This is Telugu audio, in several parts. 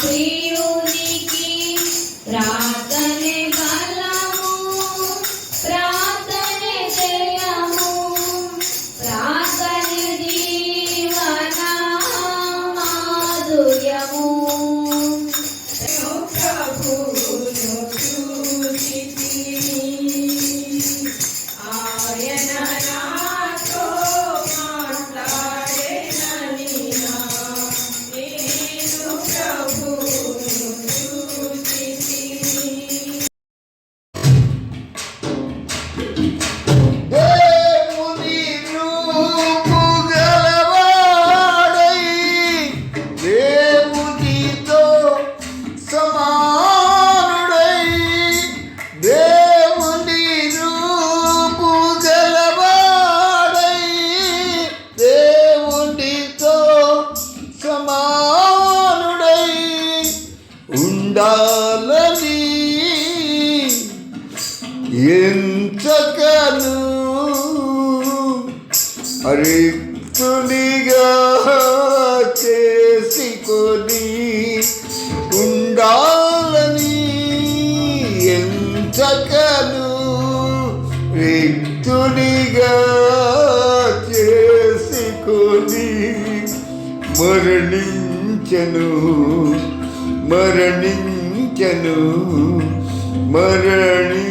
ప్రియునికి ప్రార్థనే బలము, ప్రార్థనే జయము, ప్రార్థనే జీవన మాధుర్యము. ప్రభువును చూచితిని, ఆయన నాతో మాట్లాడెనని నేను ప్రభువును చూచితిని. దేవుని రూపు గలవాడై, దేవునితో సమానుడై, దేవుని రూపు గలవాడై, దేవునితో సమానుడై ఉండాలని ఎంచకను రిక్తునిగా చేసుకొని ఉండాలని ఎంచకను రిక్తునిగా చేసుకొని మరణించెను మరణించెను మరణించెను.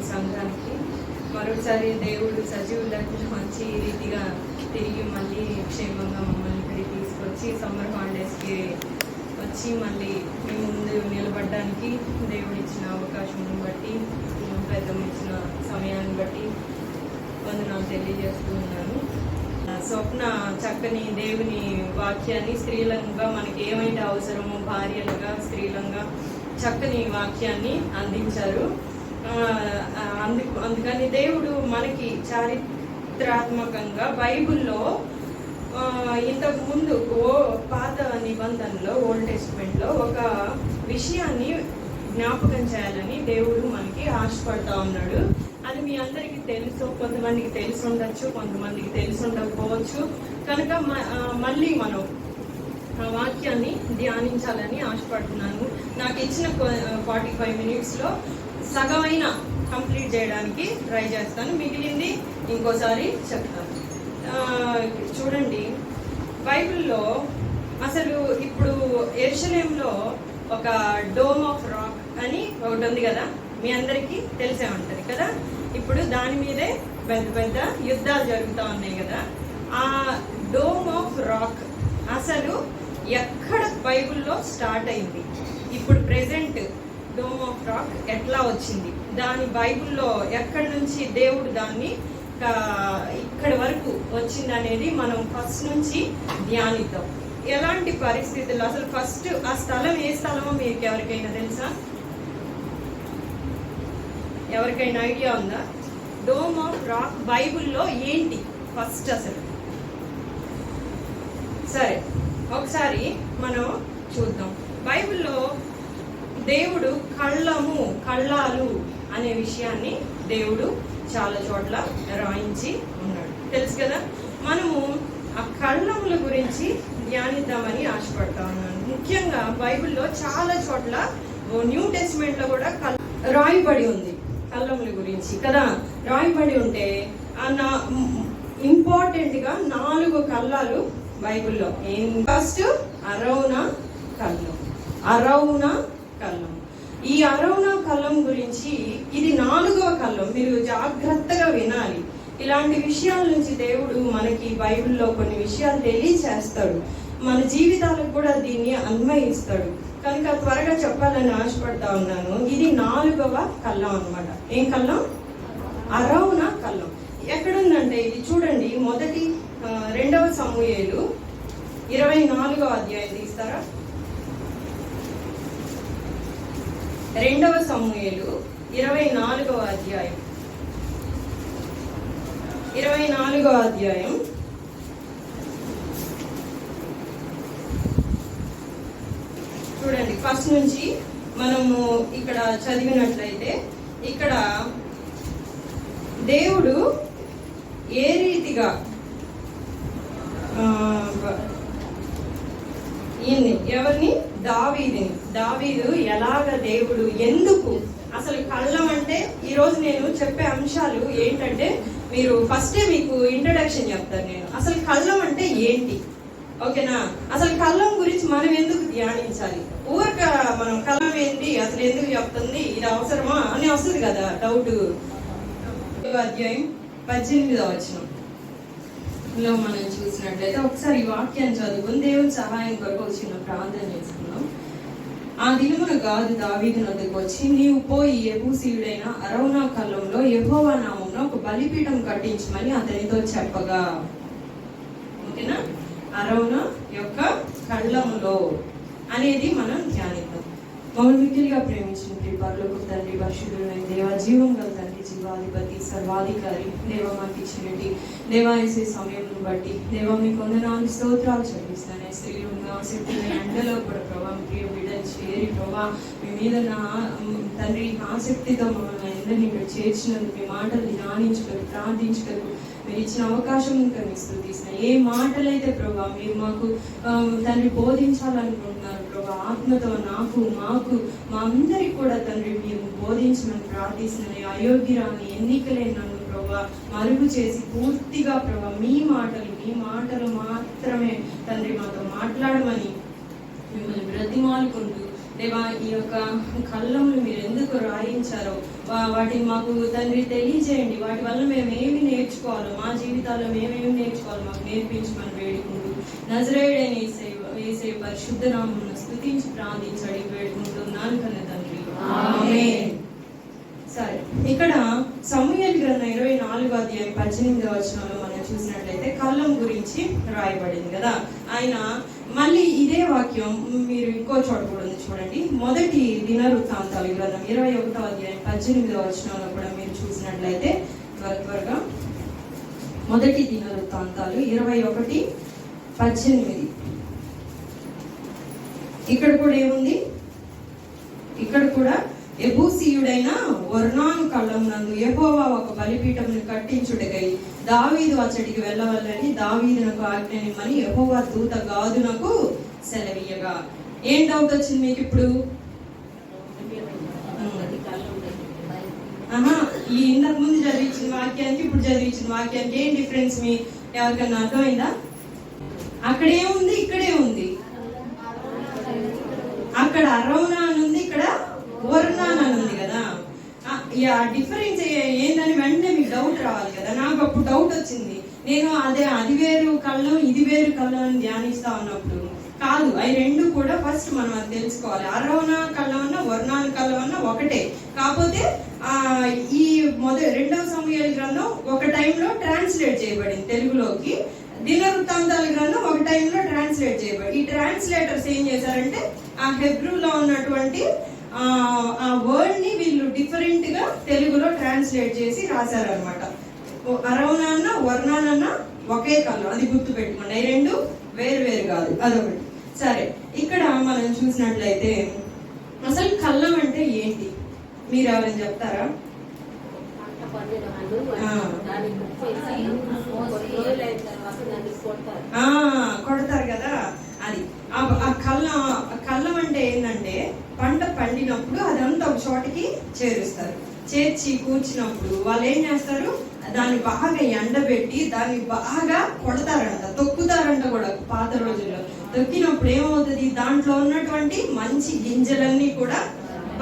సంఘానికి మరోసారి దేవుడు సజీవులకు మంచి రీతిగా తిరిగి మళ్ళీ క్షేమంగా మమ్మల్ని ఇక్కడికి తీసుకొచ్చి సమ్మర్ హాలిడేస్కి వచ్చి మళ్ళీ మీ ముందు నిలబడడానికి దేవుడు ఇచ్చిన అవకాశం బట్టి, పెద్దమ్మ ఇచ్చిన సమయాన్ని బట్టి వందనాలు తెలియజేస్తూ ఉన్నాను. స్వప్న చక్కని దేవుని వాక్యాన్ని స్త్రీలంగా మనకి ఏమైతే అవసరమో భార్యలుగా స్త్రీలంగా చక్కని వాక్యాన్ని అందించారు. అందుకని దేవుడు మనకి చారిత్రాత్మకంగా బైబిల్లో ఇంతకు ముందు పాత నిబంధనలో ఓల్డ్ టెస్ట్మెంట్లో ఒక విషయాన్ని జ్ఞాపకం చేయాలని దేవుడు మనకి ఆశపడతా ఉన్నాడు. అది మీ అందరికీ తెలుసు, కొంతమందికి తెలిసి ఉండొచ్చు, కొంతమందికి తెలిసి ఉండకపోవచ్చు. కనుక మళ్ళీ మనం ఆ వాక్యాన్ని ధ్యానించాలని ఆశపడుతున్నాను. నాకు ఇచ్చిన 45 minutesలో సగమైన కంప్లీట్ చేయడానికి ట్రై చేస్తాను, మిగిలింది ఇంకోసారి చెప్తాను. చూడండి, బైబిల్లో అసలు ఇప్పుడు యెరూషలేంలో ఒక డోమ్ ఆఫ్ రాక్ అని ఒకటి ఉంది కదా, మీ అందరికీ తెలిసే ఉంటుంది కదా. ఇప్పుడు దాని మీదే పెద్ద పెద్ద యుద్ధాలు జరుగుతూ ఉన్నాయి కదా. ఆ డోమ్ ఆఫ్ రాక్ అసలు ఎక్కడ బైబిల్లో స్టార్ట్ అయింది, ఇప్పుడు ప్రెజెంట్ డోమ్ ఆఫ్ రాక్ ఎట్లా వచ్చింది, దాని బైబిల్లో ఎక్కడి నుంచి దేవుడు దాన్ని ఇక్కడి వరకు వచ్చింది అనేది మనం ఫస్ట్ నుంచి ధ్యానిద్దాం. ఎలాంటి పరిస్థితుల్లో అసలు ఫస్ట్ ఆ స్థలం ఏ స్థలమో మీకు ఎవరికైనా తెలుసా? ఎవరికైనా ఐడియా ఉందా? డోమ్ ఆఫ్ రాక్ బైబిల్లో ఏంటి ఫస్ట్ అసలు? సరే, ఒకసారి మనం చూద్దాం. బైబిల్లో దేవుడు కళ్ళాలు అనే విషయాన్ని దేవుడు చాలా చోట్ల రాయించి ఉన్నాడు, తెలుసు కదా. మనము ఆ కళ్ళముల గురించి ధ్యానిద్దామని ఆశపడతా ఉన్నాను. ముఖ్యంగా బైబిల్లో చాలా చోట్ల న్యూ టెస్ట్మెంట్ లో కూడా రాయబడి ఉంది కళ్ళముల గురించి కదా. రాయబడి ఉంటే ఇంపార్టెంట్ గా 4 కళ్ళాలు బైబిల్లో. ఫస్ట్ అరౌనా కళ్ళం. ఈ అరౌనా కళ్ళం గురించి, ఇది 4వ కళ్ళం. మీరు జాగ్రత్తగా వినాలి. ఇలాంటి విషయాల నుంచి దేవుడు మనకి బైబిల్లో కొన్ని విషయాలు తెలియచేస్తాడు, మన జీవితాలకు కూడా దీన్ని అన్వయిస్తాడు. కనుక త్వరగా చెప్పాలని ఆశపడతా ఉన్నాను. ఇది 4వ కళ్ళం అన్నమాట. ఏం కళ్ళం? అరౌనా కళ్ళం. ఎక్కడుందంటే ఇది చూడండి, 2వ సమూయేలు 24వ అధ్యాయం తీస్తారా? 2వ సమూయేలు 24వ అధ్యాయం 24వ చూడండి ఫస్ట్ నుంచి మనము ఇక్కడ చదివినట్లయితే ఇక్కడ దేవుడు ఏ రీతిగా ఎవరిని దావీదు ఎలాగ దేవుడు ఎందుకు అసలు కళ్ళం అంటే ఈరోజు నేను చెప్పే అంశాలు ఏంటంటే మీరు ఫస్టే మీకు ఇంట్రడక్షన్ చెప్తాను నేను. అసలు కళ్ళం అంటే ఏంటి, ఓకేనా? అసలు కళ్ళం గురించి మనం ఎందుకు ధ్యానించాలి? ఊరక మనం కళ్ళం ఏంటి, అసలు ఎందుకు చెప్తుంది, ఇది అవసరమా అని వస్తుంది కదా డౌట్. అధ్యాయం 18వ వచనంలో మనం చూసినట్లయితే ఒకసారి ఈ వాక్యాన్ని చదువుకుని దేవుని సహాయం కొరకు ఒక చిన్న ప్రార్థన చేసుకున్నాం. ఆ దినమున గాదు దావీదు నొద్దకు వచ్చి, నీవు పోయి యెబూసీయుడైన అరౌనా కళ్ళంలో యెహోవా నామమున ఒక బలిపీఠం కట్టించమని అతనితో చెప్పగా. ఓకేనా? అరౌనా యొక్క కళ్ళములో అనేది మనం ధ్యానిద్దాం. మమ్మల్ని మిక్కిలిగా ప్రేమించిన పరలోకపు తండ్రి, పరిశుద్ధుడైన దేవ, జీవం గల తండ్రి, జీవాధిపతి, సర్వాధికారి దేవ, మాకు ఇచ్చినట్టు దేవా వేసే సమయం బట్టి దేవ మీకు వందనాలు స్తోత్రాలు చెల్లిస్తాను. స్త్రీలు ఆసక్తి ఎండలో కూడా ప్రభావ ప్రియ బిడ్డలు చేరి ప్రభా మీ మీద నా తండ్రి ఆసక్తితో మమ్మల్ని అందరినీ ఇక్కడ చేర్చినందుకు, మీ మాటలు ధ్యానించగలరు, ప్రార్థించగలరు మీరు ఇచ్చిన అవకాశం ఇంకా మీకు స్తుతిస్తున్నాను. ఏ మాటలైతే ప్రభా మీరు మాకు తండ్రి బోధించాలనుకుంటున్నారు ప్రభా, ఆత్మతో నాకు మాకు మా అందరికి కూడా తండ్రి మీరు బోధించమని ప్రార్థిస్తున్నాను. అయోగ్యరాని ఎన్నికలే నన్ను ప్రభా మరుగు చేసి పూర్తిగా ప్రభా మీ మాటలు మాత్రమే తండ్రి మాతో మాట్లాడమని మిమ్మల్ని బ్రతిమాలుకుంటూ దేవా ఈ యొక్క కళ్ళములు మీరు ఎందుకు రాయించారో వాటిని మాకు తండ్రి తెలియజేయండి. వాటి వల్ల మేము ఏమి నేర్చుకోవాలో, మా జీవితాల్లో మేమేమి నేర్చుకోవాలో మాకు నేర్పించమని వేడుకుంటూ నజరేయుడైన యేసయ్య పరిశుద్ధ నామమున స్తుతించి ప్రార్థించడి వేడుకుంటున్నాను కన్న తండ్రి, ఆమేన్. సరే, ఇక్కడ సమూయేలు గ్రంథం 24వ అధ్యాయం 18వ వచనంలో మనం చూసినట్లయితే కళ్ళం గురించి రాయబడింది కదా. ఆయన మళ్ళీ ఇదే వాక్యం మీరు ఇంకో చోట కూడా ఉంది చూడండి. మొదటి దినవృత్తాంతాలు గ్రంథం 21వ అధ్యాయం 18వ వచనంలో కూడా మీరు చూసినట్లయితే త్వరగా మొదటి దినవృత్తాంతాలు 21:18 ఇక్కడ కూడా ఏముంది? ఇక్కడ కూడా యెబూసీయుడైన ఒర్నాను కళ్ళమునందు యెహోవా ఒక బలిపీఠమును కట్టించుటకై దావీదు అచ్చటికి వెళ్ళవల్లని దావీదునకు ఆజ్ఞనిమ్మని యెహోవా దూత గాదునకు సెలవీయగా. ఏం డౌట్ వచ్చింది మీకు ఇప్పుడు? ఈ ఇంతకు ముందు చదివించిన వాక్యానికి ఇప్పుడు చదివించిన వాక్యానికి ఏం డిఫరెన్స్ మీ ఎవరికన్నా అర్థమైందా? అక్కడే ఉంది, ఇక్కడే ఉంది. అక్కడ అరౌనా అని ఉంది, ఇక్కడ ఒర్నాన్ అని ఉంది కదా. డిఫరెన్స్ ఏందని వెంటనే మీకు డౌట్ రావాలి కదా. నాకు అప్పుడు డౌట్ వచ్చింది. నేను అది వేరు కళ్ళం ఇది వేరు కళ్ళం అని ధ్యానిస్తా ఉన్నప్పుడు కాదు, అవి రెండు కూడా ఫస్ట్ మనం అది తెలుసుకోవాలి. అరౌనా కళ్ళం అన్నా ఒర్నాన్ కళ్ళం అన్నా ఒకటే. కాకపోతే ఈ రెండవ సమూయేలు గ్రంథం ఒక టైంలో ట్రాన్స్లేట్ చేయబడింది తెలుగులోకి, దినవృత్తాంతాల గ్రంథం ఒక టైంలో ట్రాన్స్లేట్ చేయబడి ఈ ట్రాన్స్లేటర్స్ ఏం చేశారంటే ఆ హెబ్రూలో ఉన్నటువంటి ఆ వర్డ్ ని వీళ్ళు డిఫరెంట్ గా తెలుగులో ట్రాన్స్లేట్ చేసి రాశారనమాట. అరౌనా అన్న వర్ణాన్ అన్న ఒకే కళ్ళం, అది గుర్తు పెట్టుకోండి. అవి రెండు వేరు వేరు కాదు, అదొకటి. సరే, ఇక్కడ మనం చూసినట్లయితే అసలు కళ్ళం అంటే ఏంటి మీరు ఎవరైనా చెప్తారా? కొడతారు కదా. అది ఆ కళ్ళం అంటే ఏంటంటే పంట పండినప్పుడు అదంతా ఒక చోటికి చేరుస్తారు. చేర్చి కూర్చున్నప్పుడు వాళ్ళు ఏం చేస్తారు, దాన్ని బాగా ఎండబెట్టి దాన్ని బాగా కొడతారంట, తొక్కుతారంట కూడా. పాత రోజుల్లో తొక్కినప్పుడు ఏమవుతుంది, దాంట్లో ఉన్నటువంటి మంచి గింజలన్నీ కూడా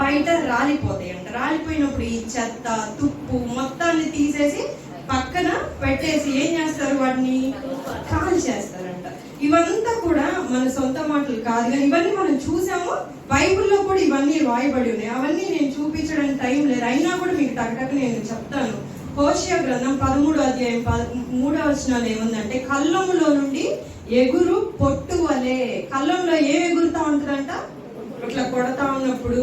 బయట రాలిపోతాయి అంట. రాలిపోయినప్పుడు ఈ చెత్త తుప్పు మొత్తాన్ని తీసేసి పక్కన పెట్టేసి ఏం చేస్తారు, వాటిని కాల్ చేస్తారంట. ఇవంతా కూడా మన సొంత మాటలు కాదు కానీ ఇవన్నీ మనం చూసాము. బైబిల్లో కూడా ఇవన్నీ రాయబడి ఉన్నాయి. అవన్నీ నేను చూపించడానికి టైం లేదు, అయినా కూడా మీకు టక్ నేను చెప్తాను. హోషేయ గ్రంథం 13వ అధ్యాయం 3వ వచనంలో ఏముందంటే, కళ్ళములో నుండి ఎగురు పొట్టు వలె. కళ్ళంలో ఏం ఎగురుతా ఉంటుందంట, ఇట్లా కొడతా ఉన్నప్పుడు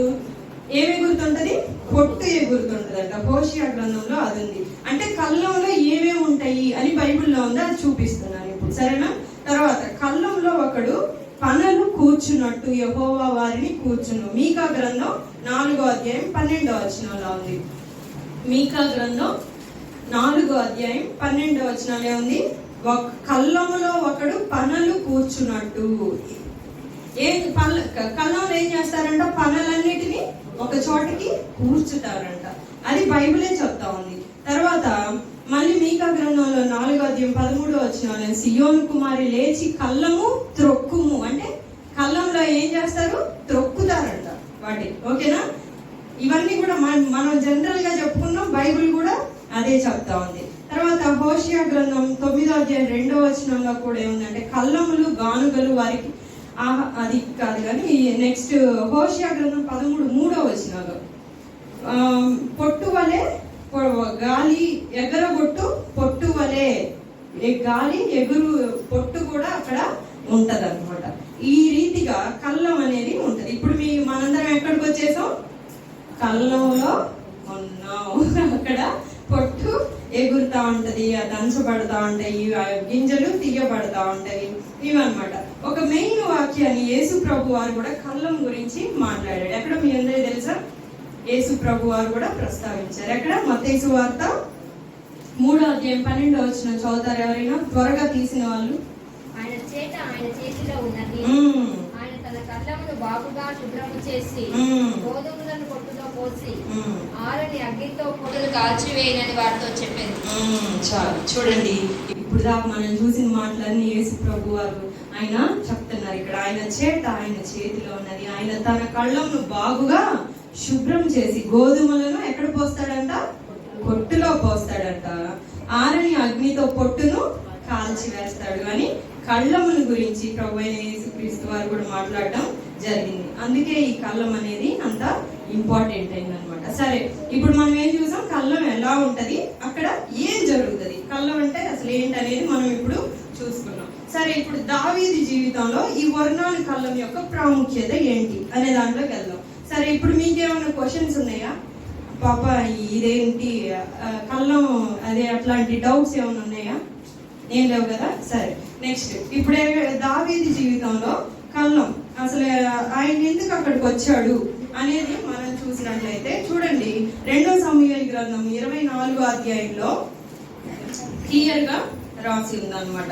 ఏం ఎగురుతుంటది, పొట్టు ఎగురుతుంటదంట. హోషేయ గ్రంథంలో అది ఉంది. అంటే కళ్ళంలో ఏమేమి ఉంటాయి అని బైబిల్లో ఉంది, అది చూపిస్తున్నాను ఇప్పుడు, సరేనా? తర్వాత కళ్ళంలో ఒకడు పనలు కూర్చున్నట్టు యెహోవా వారిని కూర్చును. మీకా గ్రంథం 4వ అధ్యాయం 12వ వచనంలో ఉంది. మీకా గ్రంథం 4వ అధ్యాయం 12వ వచనంలో ఉంది, కళ్ళములో ఒకడు పనలు కూర్చున్నట్టు. కళ్ళంలో ఏం చేస్తారంట? పనలన్నిటినీ ఒక చోటకి కూర్చుతారంట. అది బైబిలే చెప్తా ఉంది. తర్వాత మళ్ళీ మీకా గ్రంథంలో 4వ అధ్యాయం 13వ వచనంలో సియోను కుమారి లేచి కళ్ళము త్రొక్కుము అంటే కళ్ళంలో ఏం చేస్తారు? త్రొక్కుతారంట వాటి. ఓకేనా? ఇవన్నీ కూడా మనం జనరల్ గా చెప్పుకున్నాం, బైబిల్ కూడా అదే చెప్తా ఉంది. తర్వాత హోషియా గ్రంథం 9వ అధ్యాయం 2వ వచనంలో కూడా ఏముందంటే కళ్ళములు గానుగలు వారికి అది కాదు కానీ నెక్స్ట్ హోషియా గ్రంథం 13:3వ వచనంలో పొట్టు వలె గాలి ఎగరగొట్టు పొట్టు వలె గాలి ఎగురు పొట్టు కూడా అక్కడ ఉంటది అనమాట. ఈ రీతిగా కళ్ళం అనేది ఉంటది. ఇప్పుడు మనందరం ఎక్కడికి వచ్చేసాం? కళ్ళంలో ఉన్నాం. అక్కడ పొట్టు ఎగురుతా ఉంటది, అది అంచబడతా ఉంటాయి, గింజలు తీయబడతా ఉంటాయి, ఇవన్నమాట. ఒక మెయిన్ వాక్యాన్ని యేసు ప్రభు వారు కూడా కళ్ళం గురించి మాట్లాడాడు. ఎక్కడ మీ అందరికీ తెలుసా? యేసు ప్రభు వారు కూడా ప్రస్తావించారు. ఎక్కడ? మత్తయి సువార్త 3వ అధ్యాయం 12వ వచనం చదువుతారు ఎవరైనా? త్వరగా తీసిన వాళ్ళు. ఆయన చేతిలో ఉన్నది, ఆయన తన కళ్ళమును బాగుగా శుభ్రము చేసి గోధుమలను పొట్టులో పోసి ఆరని అగ్నితో పొట్టులు కాల్చివేయనని వారితో చెప్పింది. చాలు. చూడండి, ఇప్పుడు దాకా మనం చూసిన మాటలన్నీ యేసు ప్రభు వారు ఆయన చెప్తున్నారు. ఇక్కడ ఆయన చేతిలో ఉన్నది, ఆయన తన కళ్ళమును బాగుగా శుభ్రం చేసి గోధుమలను ఎక్కడ పోస్తాడంట? పొట్టులో పోస్తాడంట. ఆరని అగ్నితో పొట్టును కాల్చి వేస్తాడు అని కళ్ళమును గురించి ప్రభు అయిన యేసుక్రీస్తు వారు కూడా మాట్లాడడం జరిగింది. అందుకే ఈ కళ్ళం అనేది అంత ఇంపార్టెంట్ అయింది అనమాట. సరే, ఇప్పుడు మనం ఏం చూసాం? కళ్ళం ఎలా ఉంటది, అక్కడ ఏం జరుగుతుంది, కళ్ళం అంటే అసలు ఏంటనేది మనం ఇప్పుడు చూసుకున్నాం. సరే, ఇప్పుడు దావీదు జీవితంలో ఈ వర్ణాలు కళ్ళం యొక్క ప్రాముఖ్యత ఏంటి అనే దాంట్లోకి వెళ్దాం. సరే, ఇప్పుడు మీకేమైనా క్వశ్చన్స్ ఉన్నాయా? పాప ఇదేంటి కళ్ళం అదే అట్లాంటి డౌట్స్ ఏమైనా ఉన్నాయా? ఏం లేవు కదా. సరే, నెక్స్ట్ ఇప్పుడే దావీదు జీవితంలో కళ్ళం అసలు ఆయన ఎందుకు అక్కడికి వచ్చాడు అనేది మనం చూసినట్లయితే చూడండి, 2వ సమూయేలు గ్రంథం 24వ అధ్యాయంలో క్లియర్ గా రాసి ఉందన్నమాట.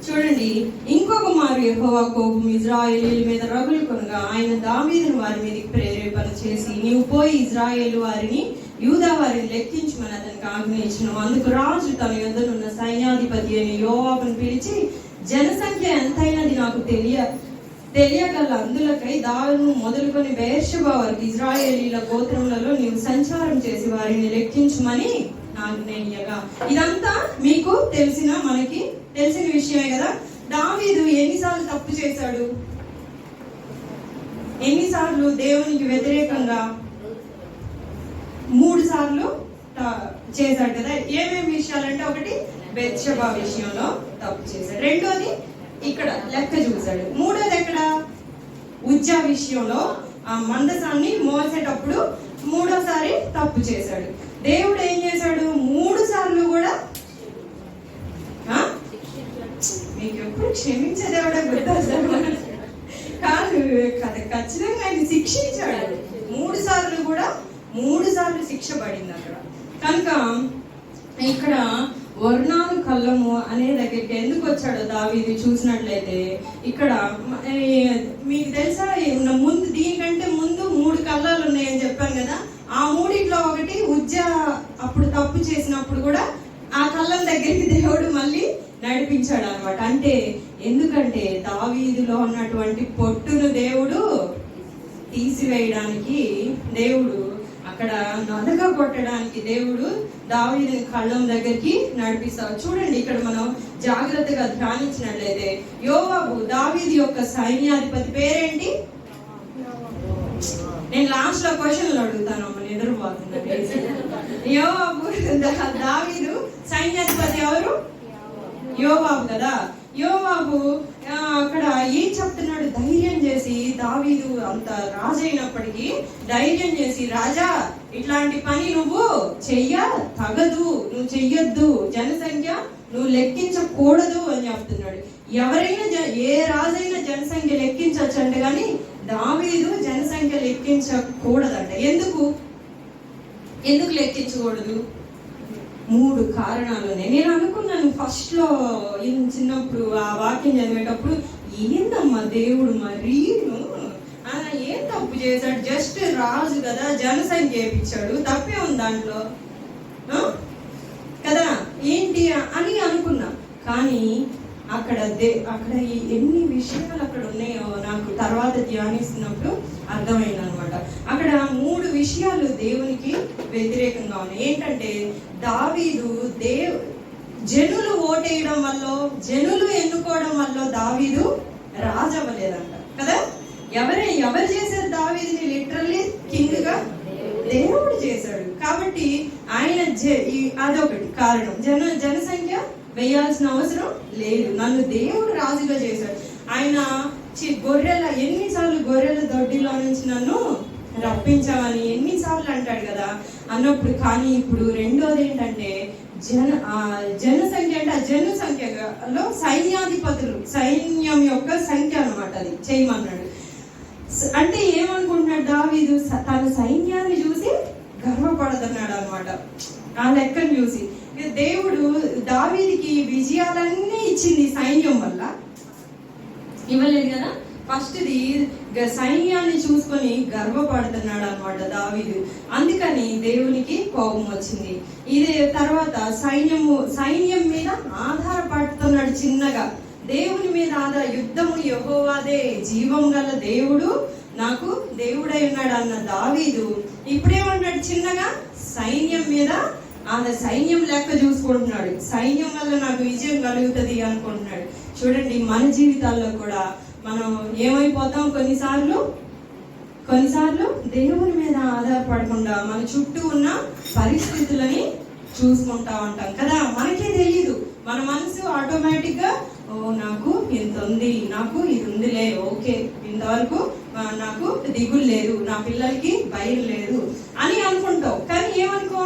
చూడండి, ఇంకొక మారు యెహోవా కోపం ఇజ్రాయేలీల మీద రగులు కొనగా ఆయన దావీదును వారి మీదకి ప్రేరేపణ చేసి నీవు పోయి ఇజ్రాయేలు వారిని యూదా వారిని లెక్కించమని అతనికి ఆజ్ఞయించును. అందుకు రాజు తన యొద్దనున్న సైన్యాధిపతి అయిన యోవాబును పిలిచి జనసంఖ్య ఎంతైనది నాకు తెలియగల అందులకై దాను మొదలుకొని బెయేర్షెబా వరకు ఇజ్రాయేలీల గోత్రములలో నీవు సంచారం చేసి వారిని లెక్కించమని ఆజ్ఞేయగా. ఇదంతా మీకు మనకి తెలిసిన విషయమే కదా. దావీదు ఎన్నిసార్లు తప్పు చేశాడు? ఎన్నిసార్లు దేవునికి వ్యతిరేకంగా? 3 సార్లు చేశాడు కదా. ఏమేమి విషయాలంటే, ఒకటి బెత్షెబా విషయంలో తప్పు చేశాడు, రెండోది ఇక్కడ లెక్క చూశాడు, మూడోది ఎక్కడ? ఉజ్జా విషయంలో ఆ మందసాన్ని మోసేటప్పుడు 3వసారి తప్పు చేశాడు. దేవుడు ఏం చేశాడు? 3 సార్లు కూడా మీకు ఎప్పుడు క్షమించే దేవుడే గుర్తొస్తాడు కాదు కదా, ఖచ్చితంగా ఆయన శిక్షించాడు. 3 సార్లు కూడా 3 సార్లు శిక్ష పడింది అక్కడ. కనుక ఇక్కడ వర్ణాలు కళ్ళము అనే దగ్గరికి ఎందుకు వచ్చాడో దావీదు చూసినట్లయితే, ఇక్కడ మీకు తెలుసా ముందు దీనికంటే ముందు 3 కళ్ళాలు ఉన్నాయని చెప్పాను కదా. ఆ 3లో ఒకటి ఉజ్జా అప్పుడు తప్పు చేసినప్పుడు కూడా ఆ కళ్ళం దగ్గరికి దేవుడు మళ్ళీ నడిపించాడు అనమాట. అంటే ఎందుకంటే దావీదులో ఉన్నటువంటి పొట్టును దేవుడు తీసివేయడానికి, దేవుడు అక్కడ నలగ కొట్టడానికి దేవుడు దావీదుని కళ్ళం దగ్గరికి నడిపిస్తాడు. చూడండి, ఇక్కడ మనం జాగ్రత్తగా ధ్యానించినట్లయితే యోవాబు దావీదు యొక్క సైన్యాధిపతి పేరేంటి? నేను లాస్ట్ లో క్వశ్చన్లు అడుగుతాను, నిద్రపోతుంది. యోవాబు దావీదు సైన్యాధిపతి ఎవరు? యోవాబు కదా. యోవాబు అక్కడ ఏం చెప్తున్నాడు? ధైర్యం చేసి, దావీదు అంత రాజైనప్పటికీ ధైర్యం చేసి, రాజా ఇట్లాంటి పని నువ్వు తగదు, నువ్వు చెయ్యొద్దు, జనసంఖ్య నువ్వు లెక్కించకూడదు అని చెప్తున్నాడు. ఎవరైనా ఏ రాజైనా జనసంఖ్య లెక్కించవచ్చు అంట, కానీ దావీదు జనసంఖ్య లెక్కించకూడదంట. ఎందుకు లెక్కించకూడదు? 3 కారణాలు ఉన్నాయి. నేను అనుకున్నాను ఫస్ట్ లో చిన్నప్పుడు ఆ వాక్యం చదివేటప్పుడు, ఏందమ్మా దేవుడు మరి ఏం తప్పు చేశాడు? జస్ట్ రాజు కదా, జనసంఖ్య వేయించాడు, తప్పే ఉంది దాంట్లో కదా ఏంటి అని అనుకున్నా. కానీ అక్కడ ఎన్ని విషయాలు అక్కడ ఉన్నాయో నాకు తర్వాత ధ్యానిస్తున్నప్పుడు అర్థమైంది అనమాట. అక్కడ 3 విషయాలు దేవునికి వ్యతిరేకంగా ఉన్నాయి. ఏంటంటే దావీదు జనులు ఓటేయడం వల్ల, జనులు ఎన్నుకోవడం వల్ల దావీదు రాజు అవ్వలేదంట కదా. ఎవరు చేశారు దావీదుని? లిటరల్లీ కింగ్ గా దేవుడు చేశాడు. కాబట్టి ఆయన అదొకటి కారణం. జనసంఖ్య వేయాల్సిన అవసరం లేదు, నన్ను దేవుడు రాజుగా చేశాడు. ఆయన ఎన్నిసార్లు గొర్రెల దొడ్డిలో నుంచి నన్ను రప్పించామని ఎన్నిసార్లు అంటాడు కదా అన్నప్పుడు. కానీ ఇప్పుడు రెండోది ఏంటంటే జనసంఖ్య అంటే ఆ జనసంఖ్యలో సైన్యాధిపతులు, సైన్యం యొక్క సంఖ్య అన్నమాట, అది చేయమన్నాడు. అంటే ఏమనుకుంటున్నాడు దావీదు? తన సైన్యాన్ని చూసి గర్వపడుతున్నాడు అనమాట. ఆ లెక్కను చూసి దేవుడు దావీదికి విజయాలన్నీ ఇచ్చింది సైన్యం వల్ల ఇవ్వలేదు కదా. ఫస్ట్ది సైన్యాన్ని చూసుకొని గర్వపడుతున్నాడు అనమాట దావీదు. అందుకని దేవునికి కోపం వచ్చింది. ఇదే తర్వాత సైన్యం మీద ఆధారపడుతున్నాడు చిన్నగా. దేవుని మీద యుద్ధము యెహోవాదే, జీవం గల దేవుడు నాకు దేవుడై ఉన్నాడు అన్న దావీదు ఇప్పుడేమన్నాడు? చిన్నగా సైన్యం మీద సైన్యం లెక్క చూసుకుంటున్నాడు. సైన్యం వల్ల నాకు విజయం కలుగుతుంది అనుకుంటున్నాడు. చూడండి, మన జీవితాల్లో కూడా మనం ఏమైపోతాం? కొన్నిసార్లు దేవుని మీద ఆధారపడకుండా మన చుట్టూ ఉన్న పరిస్థితులని చూసుకుంటా ఉంటాం కదా. మనకే తెలియదు, మన మనసు ఆటోమేటిక్ గా నాకు ఇంత ఉంది, నాకు ఇది ఉందిలే, ఓకే, ఇంతవరకు నాకు దిగులు లేదు, నా పిల్లలకి భయం లేదు అని అనుకుంటావు. కానీ ఏమనుకో,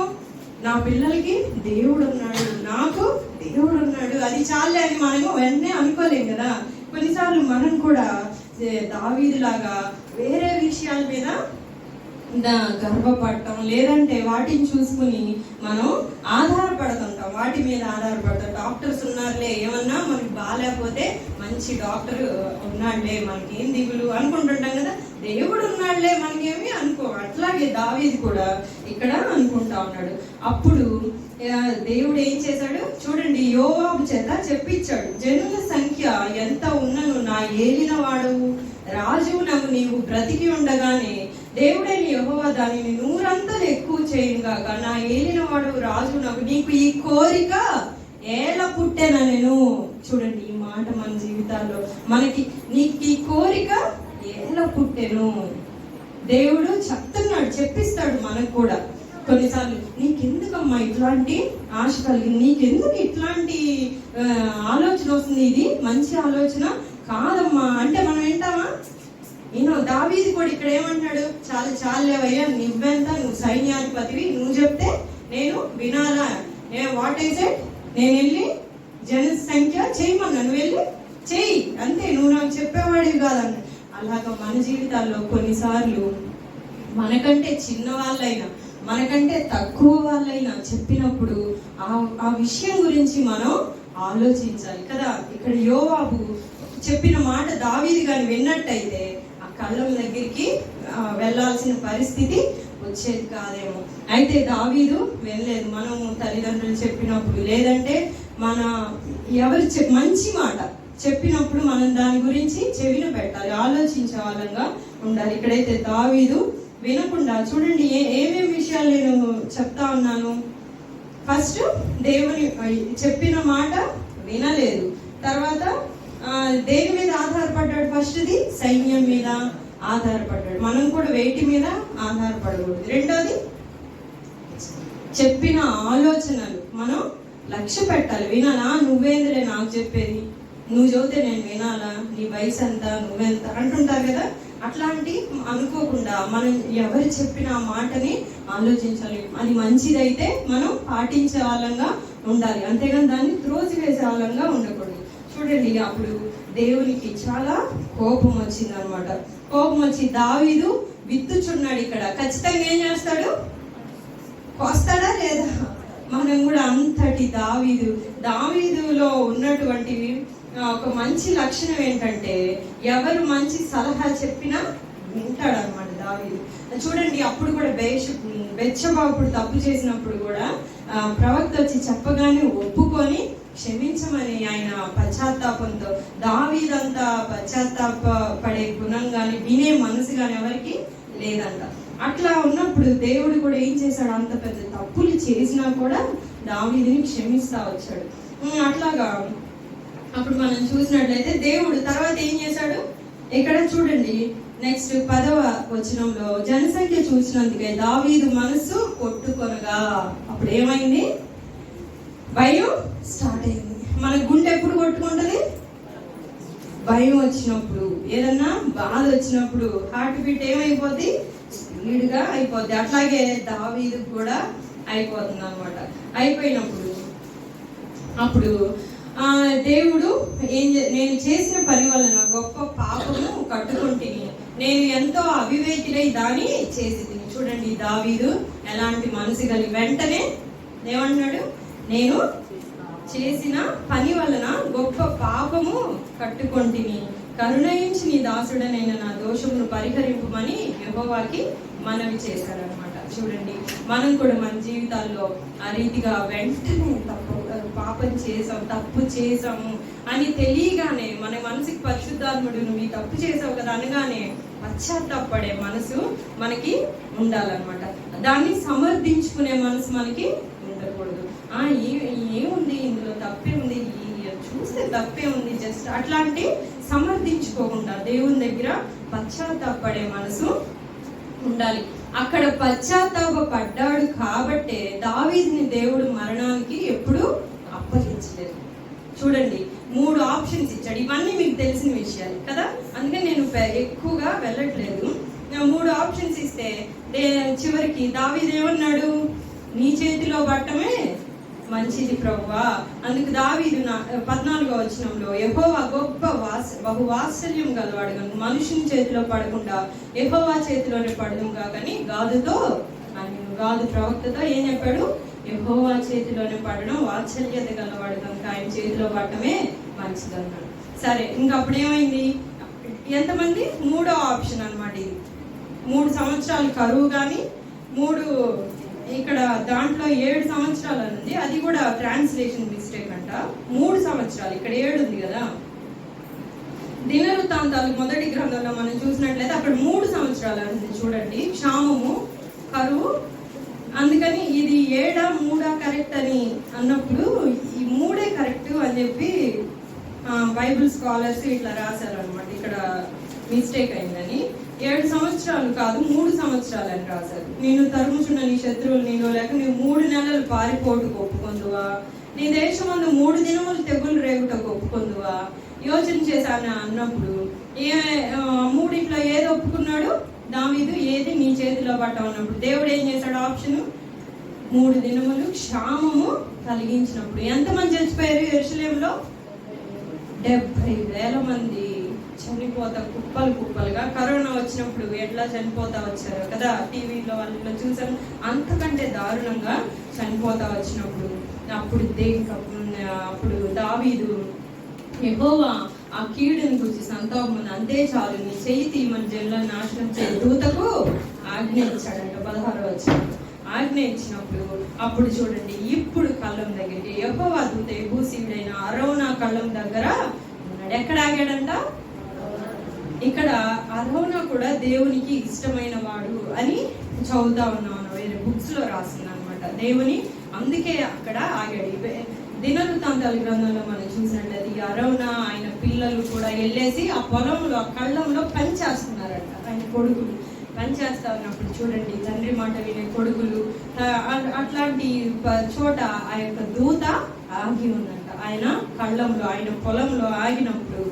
నా పిల్లలకి దేవుడు ఉన్నాడు, నాకు దేవుడు ఉన్నాడు, అది చాలే అని మనము వెంటనే అనుకోలేం కదా. కొన్నిసార్లు మనం కూడా దావీదులాగా వేరే విషయాల మీద గర్వపడటం, లేదంటే వాటిని చూసుకుని మనం ఆధారపడుతుంటాం, వాటి మీద ఆధారపడతాం. డాక్టర్స్ ఉన్నారులే, ఏమన్నా మనకి బాగాలేకపోతే మంచి డాక్టర్ ఉన్నాడులే, మనకి ఏం దిగులు అనుకుంటుంటాం కదా. దేవుడు ఉన్నాడులే, మనకేమి అనుకో. అట్లాగే దావీదు కూడా ఇక్కడ అనుకుంటా ఉన్నాడు. అప్పుడు దేవుడు ఏం చేశాడు చూడండి, యోవాబు చేత చెప్పించాడు, జనుల సంఖ్య ఎంత ఉన్నను నా ఏలిన వాడవు రాజు నాకు నీవు బ్రతికి ఉండగానే దేవుడైన యెహోవా దానిని 100 ఎక్కువ చేయుగాక, నా ఏలిన వాడు రాజు నాకు, నీకు ఈ కోరిక ఎలా పుట్టేనా నేను. చూడండి, ఈ మాట మన జీవితాల్లో మనకి, నీకు ఈ కోరిక ఎలా పుట్టెను దేవుడు చెప్తున్నాడు, చెప్పిస్తాడు మనకు కూడా. కొన్నిసార్లు నీకెందుకమ్మా ఇట్లాంటి ఆశ కలిగింది, నీకెందుకు ఇట్లాంటి ఆలోచన వస్తుంది, ఇది మంచి ఆలోచన కాదమ్మా అంటే మనం వింటామా? దావీదు కూడా ఇక్కడ ఏమంటాడు, చాలేవయ్యా, నువ్వెంత, నువ్వు సైన్యాధిపతివి, నువ్వు చెప్తే నేను వినాలా? వాట్ ఐ సెడ్, నేను వెళ్ళి జనసంఖ్య చేయమన్నా, నువ్వు వెళ్ళి చెయ్యి అంతే, నువ్వు నాకు చెప్పేవాడివి కాదన్న. అలాగా మన జీవితాల్లో కొన్నిసార్లు మనకంటే చిన్న వాళ్ళైనా, మనకంటే తక్కువ వాళ్ళైనా చెప్పినప్పుడు ఆ విషయం గురించి మనం ఆలోచించాలి కదా. ఇక్కడ యోవాబు చెప్పిన మాట దావీదు గాని విన్నట్టయితే ఆ కళ్ళం దగ్గరికి వెళ్ళాల్సిన పరిస్థితి వచ్చేది కాదేమో. అయితే దావీదు వెళ్ళలేదు. మనం తల్లిదండ్రులు చెప్పినప్పుడు, లేదంటే మన ఎవరు మంచి మాట చెప్పినప్పుడు మనం దాని గురించి చెవిన పెట్టాలి, ఆలోచించే వాళ్ళంగా ఉండాలి. ఇక్కడైతే దావీదు వినకుండా, చూడండి ఏమేమి విషయాలు నేను చెప్తా ఉన్నాను. ఫస్ట్ దేవుని చెప్పిన మాట వినలేదు. తర్వాత దేని మీద ఆధారపడ్డాడు? ఫస్ట్ది సైన్యం మీద ఆధారపడ్డాడు. మనం కూడా వేటి మీద ఆధారపడకూడదు. రెండోది చెప్పిన ఆలోచనలు మనం లక్ష్య పెట్టాలి. వినాలా? నువ్వేందులే నాకు చెప్పేది, నువ్వు చదివితే నేను వినాలా, నీ వయసు ఎంత, నువ్వెంత అంటుంటారు కదా. అట్లాంటి అనుకోకుండా మనం ఎవరు చెప్పిన మాటని ఆలోచించాలి. అది మంచిదైతే మనం పాటించే వాళ్ళంగా ఉండాలి, అంతేగాని దాన్ని త్రోసి వేసే వాళ్ళంగా ఉండకూడదు. చూడండి, అప్పుడు దేవునికి చాలా కోపం వచ్చింది అనమాట. కోపం వచ్చి దావీదు విత్తుచున్నాడు. ఇక్కడ ఖచ్చితంగా ఏం చేస్తాడు? కోస్తాడా లేదా? మనం కూడా అంతటి దావీదులో ఉన్నటువంటి ఒక మంచి లక్షణం ఏంటంటే ఎవరు మంచి సలహా చెప్పినా వింటాడు అనమాట దావీదు. చూడండి, అప్పుడు కూడా బెత్షెబాబు తప్పు చేసినప్పుడు కూడా ప్రవక్త వచ్చి చెప్పగానే ఒప్పుకొని క్షమించమని ఆయన పశ్చాత్తాపంతో, దావీదంతా పశ్చాత్తాప పడే గుణం కానీ వినే మనసు కానీ ఎవరికి లేదంట. అట్లా ఉన్నప్పుడు దేవుడు కూడా ఏం చేశాడు? అంత పెద్ద తప్పులు చేసినా కూడా దావీదుని క్షమిస్తా వచ్చాడు. అట్లాగా అప్పుడు మనం చూసినట్లయితే దేవుడు తర్వాత ఏం చేశాడు? ఇక్కడ చూడండి, నెక్స్ట్ 10వ వచనంలో జనసంఖ్య చూసినందుకే దావీదు మనసు కొట్టుకొనగా. అప్పుడు ఏమైంది? భయం స్టార్ట్ అయింది. మన గుండె ఎప్పుడు కొట్టుకుంటది? భయం వచ్చినప్పుడు, ఏదన్నా బాధ వచ్చినప్పుడు హార్ట్ బీట్ ఏమైపోద్ది? స్పీడ్గా అయిపోద్ది. అట్లాగే దావీదు కూడా అయిపోతుంది అనమాట. అయిపోయినప్పుడు అప్పుడు దేవుడు నేను చేసిన పని వలన గొప్ప పాపము కట్టుకుంటుని, నేను ఎంతో అవివేకినై దాన్ని చేసి తిని. చూడండి, దావీదు ఎలాంటి మనసు కలిగి వెంటనే ఏమన్నాడు? నేను చేసిన పని వలన గొప్ప పాపము కట్టుకొంటిని, కరుణయించి నీ దాసుడనైన నా దోషమును పరిహరింపమని యెహోవాకి మనవి చేశాడనమాట. చూడండి, మనం కూడా మన జీవితాల్లో ఆ రీతిగా వెంటనే తప్పు చేసాము అని తెలియగానే మన మనసుకి పరిశుద్ధాత్ముడు నువ్వు ఈ తప్పు చేసావు కదా అనగానే పశ్చాత్తాపడే మనసు మనకి ఉండాలన్నమాట. దాన్ని సమర్థించుకునే మనసు మనకి ఉండకూడదు. ఏముంది ఇందులో, తప్పే ఉంది, చూస్తే తప్పే ఉంది, జస్ట్ అట్లాంటి సమర్థించుకోకుండా దేవుని దగ్గర పశ్చాత్తాపడే మనసు ఉండాలి. అక్కడ పశ్చాత్తాపడ్డాడు కాబట్టే దావీదుని దేవుడు మరణానికి ఎప్పుడు అప్పగించలేదు. చూడండి, 3 ఆప్షన్స్ ఇచ్చాడు. ఇవన్నీ మీకు తెలిసిన విషయాలు కదా, అందుకని నేను ఎక్కువగా వెళ్ళట్లేదు. 3 ఆప్షన్స్ ఇస్తే చివరికి దావీదు ఏమన్నాడు? నీ చేతిలో పట్టమే మంచిది ప్రభువా. అందుకు దావీదు 14వ వచనంలో యెహోవా గొప్ప బహువాత్సల్యం గలవాడు కనుక మనుషుని చేతిలో పడకుండా యెహోవా చేతిలోనే పడదుగా కానీ గాదుతో అని గాదు ప్రవక్తతో ఏం చెప్పాడు? యెహోవా చేతిలోనే పడడం వాత్సల్యత గలవాడు కనుక ఆయన చేతిలో పడటమే మంచిది అన్నాడు. సరే, ఇంకా అప్పుడు ఏమైంది? ఎంతమంది? 3వ ఆప్షన్ అనమాట ఇది. 3 సంవత్సరాలు కరువు కానీ 3 ఇక్కడ దాంట్లో 7 సంవత్సరాలు ఉంది. అది కూడా ట్రాన్స్లేషన్ మిస్టేక్ అంట. 3 సంవత్సరాలు, ఇక్కడ 7 ఉంది కదా. దినవృత్తాంతాలు మొదటి గ్రంథంలో మనం చూసినట్లయితే అక్కడ 3 సంవత్సరాలు ఉంది. చూడండి, క్షామము, కరువు. అందుకని ఇది 7 3 కరెక్ట్ అని అన్నప్పుడు ఈ 3 కరెక్ట్ అని చెప్పి బైబిల్ స్కాలర్స్ ఇట్లా రాశారు అనమాట. ఇక్కడ మిస్టేక్ అయిందని 7 సంవత్సరాలు కాదు 3 సంవత్సరాలు అని రాశారు. నేను తరుముచున్న నీ శత్రువులు నేను లేక నీవు 3 నెలలు పారిపోటుకు ఒప్పుకొందువా, నీ దేశమందు 3 దినములు తెగులు రేగుటకు ఒప్పుకొందువా యోచన చేశాను అన్నప్పుడు 3 ఏది ఒప్పుకున్నాడు దావీదు? ఏది నీ చేతిలో పట్టమన్నప్పుడు దేవుడు ఏం చేశాడు? ఆప్షన్ 3 దినములు క్షామము కలిగించినప్పుడు ఎంతమంది చచ్చిపోయారు యెరూషలేములో? 70,000 మంది చనిపోతా కుప్పలుగా. కరోనా వచ్చినప్పుడు ఎట్లా చనిపోతా వచ్చారు కదా, టీవీలో వాళ్ళలో చూసాం. అంతకంటే దారుణంగా చనిపోతా వచ్చినప్పుడు అప్పుడు దావీదు యెహోవా ఆ కీడుని గురించి సంతాపం అంతే చాలు, నీ చెయ్యి తీయమని జనులను నాశనం చే దూతకు ఆజ్ఞ ఇచ్చాడంట. 16వ వచనం ఆజ్ఞ ఇచ్చినప్పుడు అప్పుడు చూడండి, ఇప్పుడు కళ్ళం దగ్గరికి యెహోవా దూత యెబూసీయుడైన అరౌనా కళ్ళం దగ్గర ఉన్నాడు. ఎక్కడ ఆగాడంట? ఇక్కడ అరౌనా కూడా దేవునికి ఇష్టమైన వాడు అని చదువుతా ఉన్నాను, వేరే బుక్స్ లో రాసింది అనమాట. దేవుని అందుకే అక్కడ ఆగాడు. దినవృత్తాంతాల గ్రంథంలో మనం చూసినట్లయితే ఈ అరౌనా ఆయన పిల్లలు కూడా వెళ్ళేసి ఆ పొలంలో ఆ కళ్ళంలో పని చేస్తున్నారంట. ఆయన కొడుకులు పని చేస్తా ఉన్నప్పుడు చూడండి, తండ్రి మాట వినే కొడుకులు అట్లాంటి చోట ఆ యొక్క దూత ఆగి ఉందంట. ఆయన కళ్ళంలో ఆయన పొలంలో ఆగినప్పుడు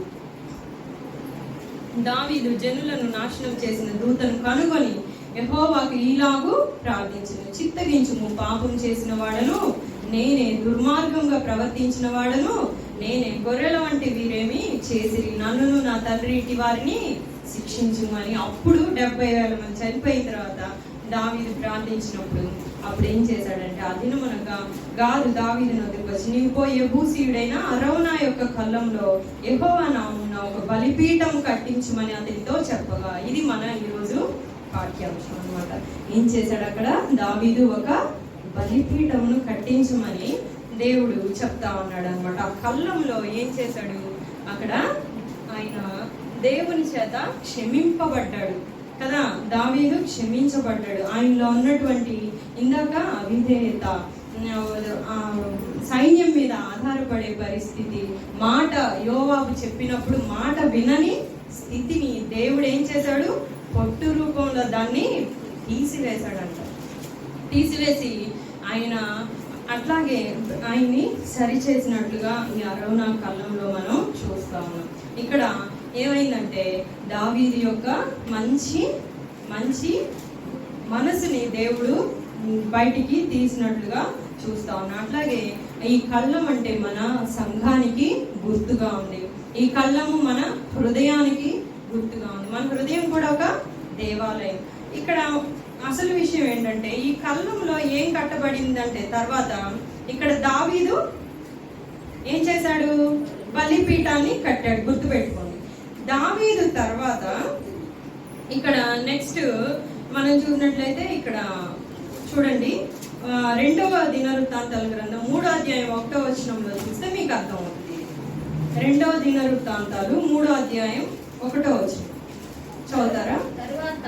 దావీదు జనులను నాశనం చేసిన దూతను కనుగొని యెహోవాకు ఈలాగు ప్రార్థించును, చిత్తగించుము, పాపం చేసిన వాడను నేనే, దుర్మార్గంగా ప్రవర్తించిన వాడను నేనే. గొర్రెల వంటి వీరేమి చేసిరి, నన్నును నా తండ్రి ఇటు వారిని శిక్షించుమని. అప్పుడు 70,000 మంది చనిపోయిన తర్వాత దావీదు ప్రార్థించినప్పుడు అప్పుడు ఏం చేశాడంటే, ఆ దినమునగా గాదు దావీదు నదికి వచ్చి, నీవు పోయి యెబూసీయుడైన అరౌనా యొక్క కళ్ళంలో యెహోవా నామమున ఒక బలిపీఠం కట్టించమని అతనితో చెప్పగా. ఇది మన ఈరోజు పాఠ్యాంశం అన్నమాట. ఏం చేశాడు అక్కడ? దావీదు ఒక బలిపీఠమును కట్టించమని దేవుడు చెప్తా ఉన్నాడు అనమాట. ఆ కళ్ళంలో ఏం చేశాడు? అక్కడ ఆయన దేవుని చేత క్షమింపబడ్డాడు కదా. దావీదు క్షమించబడ్డాడు. ఆయనలో ఉన్నటువంటి ఇందాక అవిధేయత, సైన్యం మీద ఆధారపడే పరిస్థితి, మాట యోవాబు చెప్పినప్పుడు మాట వినని స్థితిని దేవుడు ఏం చేశాడు? పొట్టు రూపంలో దాన్ని తీసివేశాడంట. తీసివేసి ఆయన అట్లాగే ఆయన్ని సరిచేసినట్లుగా ఈ అరౌనా కళ్ళంలో మనం చూస్తా ఉన్నాం. ఇక్కడ ఏమైందంటే, దావీదు యొక్క మంచి మనసుని దేవుడు బయటికి తీసినట్లుగా చూస్తా ఉన్నాం. అట్లాగే ఈ కళ్ళం అంటే మన సంఘానికి గుర్తుగా ఉంది. ఈ కళ్ళము మన హృదయానికి గుర్తుగా ఉంది. మన హృదయం కూడా ఒక దేవాలయం. ఇక్కడ అసలు విషయం ఏంటంటే, ఈ కళ్ళంలో ఏం కట్టబడిందంటే, తర్వాత ఇక్కడ దావీదు ఏం చేశాడు? బలిపీఠాన్ని కట్టాడు. గుర్తుపెట్టుకోండి. దావీదు తర్వాత ఇక్కడ నెక్స్ట్ మనం చూసినట్లయితే ఇక్కడ చూడండి, 2వ దినవృత్తాంతాల గ్రంథం 3వ అధ్యాయం 1వ వచనంలో చూస్తే మీకు అర్థమవుతుంది. 2వ దినవృత్తాంతాలు 3వ అధ్యాయం 1వ వచనం చదువుతారా? తర్వాత